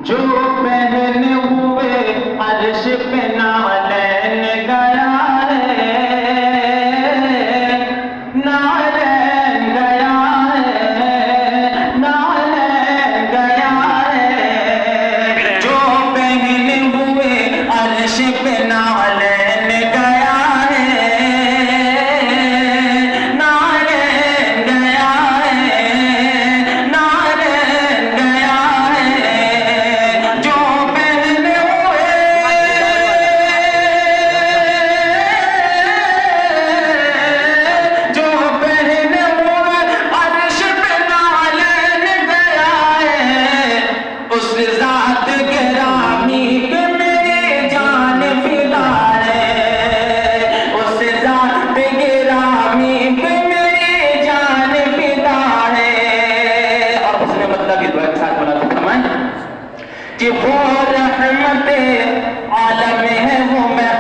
جو پہنے ہوئے عرش پہ نالین گیا ہے، نالین گیا ہے، نالین گیا ہے، جو پہنے ہوئے عرش پہ نالین گیا ہے، نالین گیا ہے، نالین گیا ہے، جو پہنے ہوئے عرش پہ نالین گیا ہے، اس ذات گرامی پہ میری جان فدا ہے، اس ذات گرامی پہ میری جان فدا ہے۔ اور اس نے مطلب یہ دعا کے ساتھ بولا تو فرمائیں کہ وہ رحمت عالم ہے وہ میں